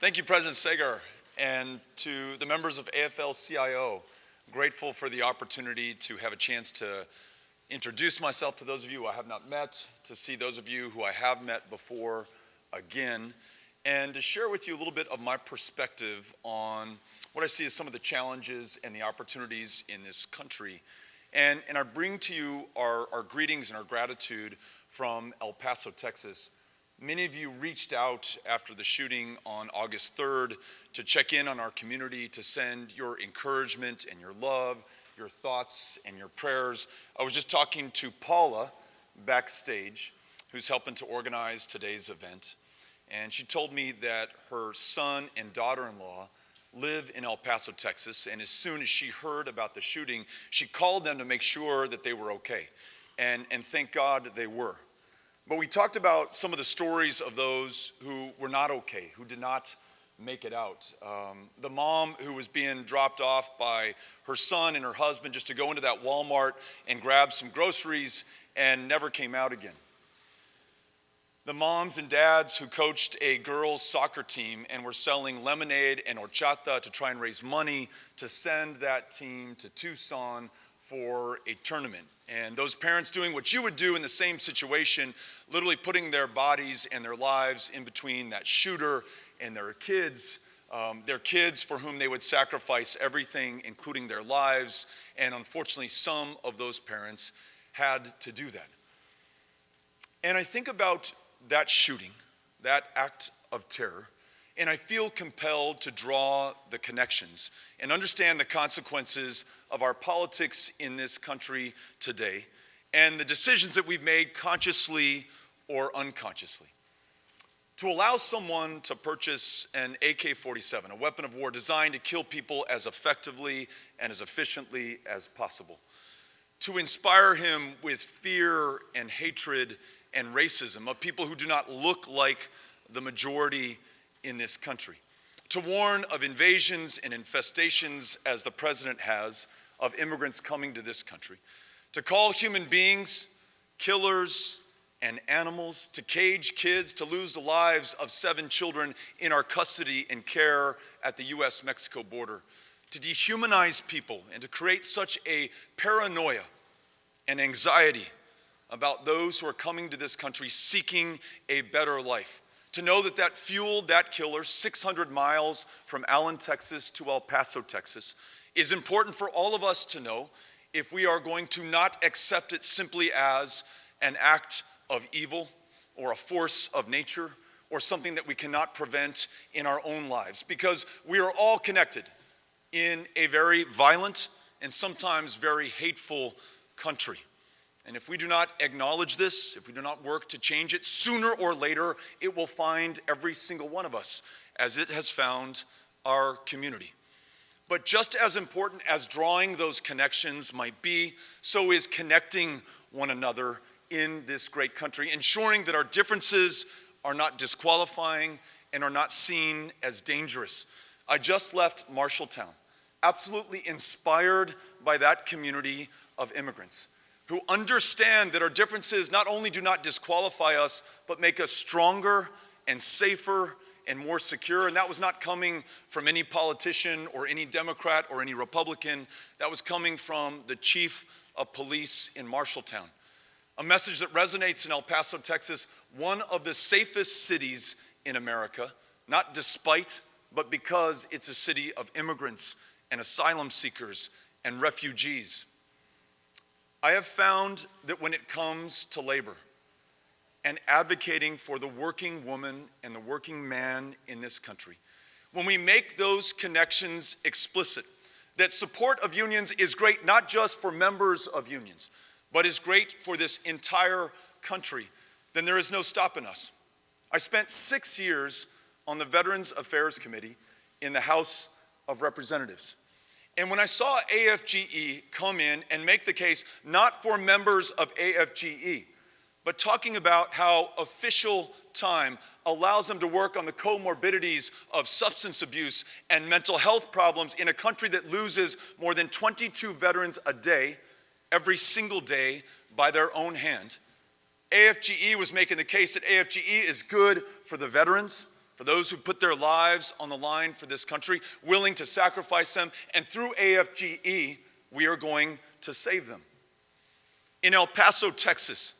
Thank you, President Sagar, and to the members of AFL-CIO. Grateful for the opportunity to have a chance to introduce myself to those of you I have not met, to see those of you who I have met before again, and to share with you a little bit of my perspective on what I see as some of the challenges and the opportunities in this country. And I bring to you our greetings and our gratitude from El Paso, Texas. Many of you reached out after the shooting on August 3rd to check in on our community, to send your encouragement and your love, your thoughts and your prayers. I was just talking to Paula backstage, who's helping to organize today's event, and she told me that her son and daughter-in-law live in El Paso, Texas, and as soon as she heard about the shooting, she called them to make sure that they were okay, and thank God that they were. But we talked about some of the stories of those who were not okay, who did not make it out. The mom who was being dropped off by her son and her husband just to go into that Walmart and grab some groceries and never came out again. The moms and dads who coached a girls' soccer team and were selling lemonade and horchata to try and raise money to send that team to Tucson for a tournament. And those parents doing what you would do in the same situation, literally putting their bodies and their lives in between that shooter and their kids for whom they would sacrifice everything, including their lives. And unfortunately, some of those parents had to do that. And I think about that shooting, that act of terror, and I feel compelled to draw the connections and understand the consequences of our politics in this country today and the decisions that we've made consciously or unconsciously. To allow someone to purchase an AK-47, a weapon of war designed to kill people as effectively and as efficiently as possible. To inspire him with fear and hatred and racism of people who do not look like the majority in this country. To warn of invasions and infestations, as the president has, of immigrants coming to this country. To call human beings killers and animals. To cage kids, to lose the lives of 7 children in our custody and care at the US-Mexico border. To dehumanize people and to create such a paranoia and anxiety about those who are coming to this country seeking a better life. To know that that fueled that killer 600 miles from Allen, Texas to El Paso, Texas, is important for all of us to know if we are going to not accept it simply as an act of evil or a force of nature or something that we cannot prevent in our own lives. Because we are all connected in a very violent and sometimes very hateful country. And if we do not acknowledge this, if we do not work to change it, sooner or later, it will find every single one of us, as it has found our community. But just as important as drawing those connections might be, so is connecting one another in this great country, ensuring that our differences are not disqualifying and are not seen as dangerous. I just left Marshalltown, absolutely inspired by that community of immigrants who understand that our differences not only do not disqualify us, but make us stronger and safer and more secure. And that was not coming from any politician or any Democrat or any Republican. That was coming from the chief of police in Marshalltown. A message that resonates in El Paso, Texas, one of the safest cities in America, not despite, but because it's a city of immigrants and asylum seekers and refugees. I have found that when it comes to labor and advocating for the working woman and the working man in this country, when we make those connections explicit, that support of unions is great not just for members of unions, but is great for this entire country, then there is no stopping us. I spent 6 years on the Veterans Affairs Committee in the House of Representatives. And when I saw AFGE come in and make the case not for members of AFGE, but talking about how official time allows them to work on the comorbidities of substance abuse and mental health problems in a country that loses more than 22 veterans a day, every single day, by their own hand, AFGE was making the case that AFGE is good for the veterans, for those who put their lives on the line for this country, willing to sacrifice them, and through AFGE, we are going to save them. In El Paso, Texas,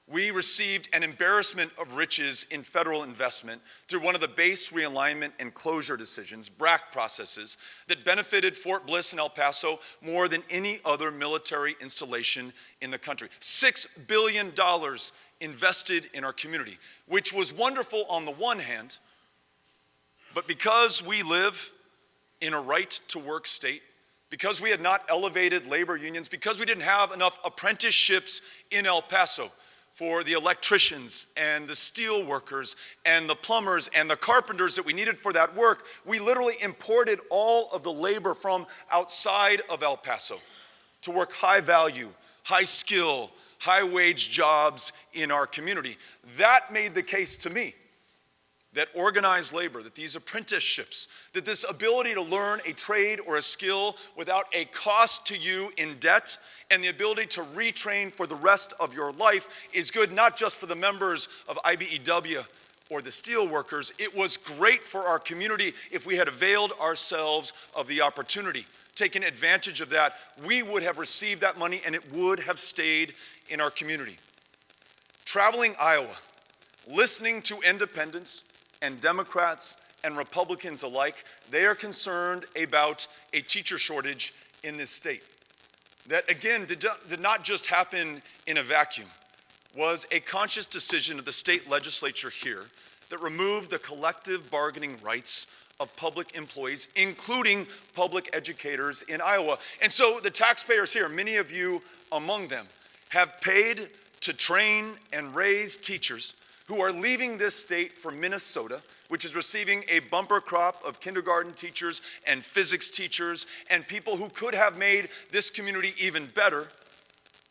we received an embarrassment of riches in federal investment through one of the base realignment and closure decisions, BRAC processes, that benefited Fort Bliss and El Paso more than any other military installation in the country. $6 billion invested in our community, which was wonderful on the one hand, but because we live in a right-to-work state, because we had not elevated labor unions, because we didn't have enough apprenticeships in El Paso for the electricians and the steel workers and the plumbers and the carpenters that we needed for that work, we literally imported all of the labor from outside of El Paso to work high value, high skill, high wage jobs in our community. That made the case to me that organized labor, that these apprenticeships, that this ability to learn a trade or a skill without a cost to you in debt and the ability to retrain for the rest of your life is good not just for the members of IBEW or the steel workers. It was great for our community if we had availed ourselves of the opportunity. Taken advantage of that, we would have received that money and it would have stayed in our community. Traveling Iowa, listening to independents and Democrats and Republicans alike, they are concerned about a teacher shortage in this state. That again did not just happen in a vacuum, was a conscious decision of the state legislature here that removed the collective bargaining rights of public employees, including public educators in Iowa. And so the taxpayers here, many of you among them, have paid to train and raise teachers who are leaving this state for Minnesota, which is receiving a bumper crop of kindergarten teachers and physics teachers and people who could have made this community even better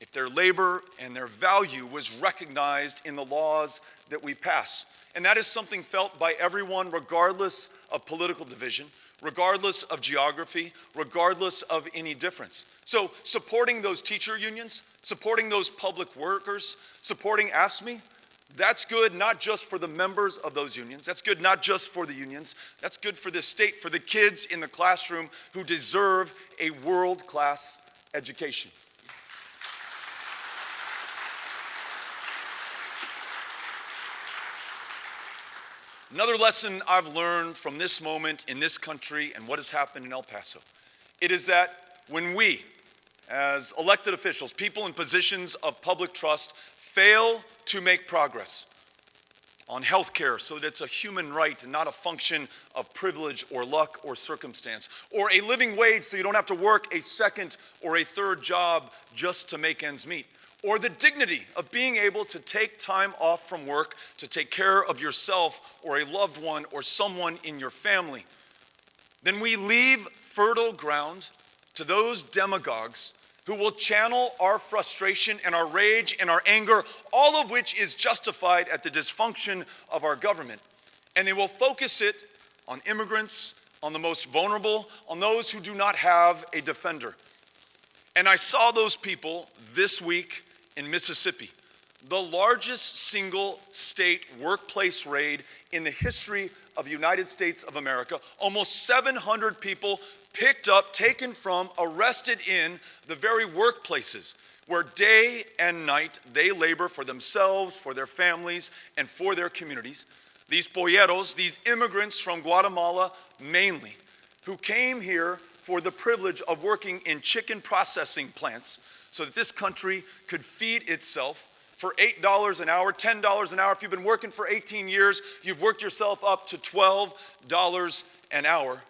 if their labor and their value was recognized in the laws that we pass. And that is something felt by everyone regardless of political division, regardless of geography, regardless of any difference. So supporting those teacher unions, supporting those public workers, supporting AFSCME, that's good not just for the members of those unions, that's good not just for the unions, that's good for this state, for the kids in the classroom who deserve a world-class education. Another lesson I've learned from this moment in this country and what has happened in El Paso, it is that when we, as elected officials, people in positions of public trust, fail to make progress on health care so that it's a human right and not a function of privilege or luck or circumstance, or a living wage so you don't have to work a second or a third job just to make ends meet, or the dignity of being able to take time off from work to take care of yourself or a loved one or someone in your family, then we leave fertile ground to those demagogues who will channel our frustration and our rage and our anger, all of which is justified at the dysfunction of our government. And they will focus it on immigrants, on the most vulnerable, on those who do not have a defender. And I saw those people this week in Mississippi, the largest single state workplace raid in the history of the United States of America. Almost 700 people picked up, taken from, arrested in the very workplaces where day and night they labor for themselves, for their families, and for their communities. These polleros, these immigrants from Guatemala mainly, who came here for the privilege of working in chicken processing plants so that this country could feed itself for $8 an hour, $10 an hour. If you've been working for 18 years, you've worked yourself up to $12 an hour.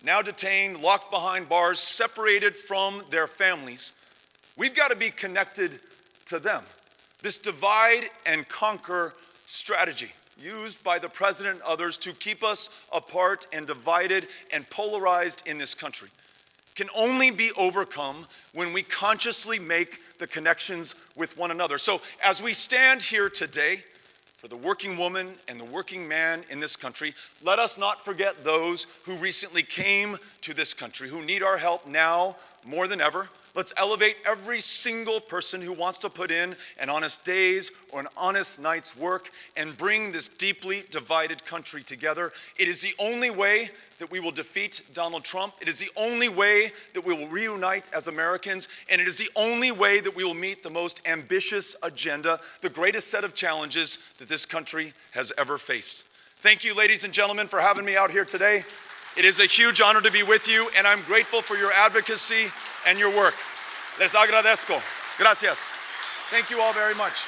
Now detained, locked behind bars, separated from their families. We've got to be connected to them. This divide and conquer strategy used by the president and others to keep us apart and divided and polarized in this country can only be overcome when we consciously make the connections with one another. So as we stand here today, for the working woman and the working man in this country, let us not forget those who recently came to this country, who need our help now more than ever, Let's elevate every single person who wants to put in an honest day's or an honest night's work and bring this deeply divided country together. It is the only way that we will defeat Donald Trump. It is the only way that we will reunite as Americans, and it is the only way that we will meet the most ambitious agenda, the greatest set of challenges that this country has ever faced. Thank you, ladies and gentlemen, for having me out here today. It is a huge honor to be with you, and I'm grateful for your advocacy and your work. Les agradezco. Gracias. Thank you all very much.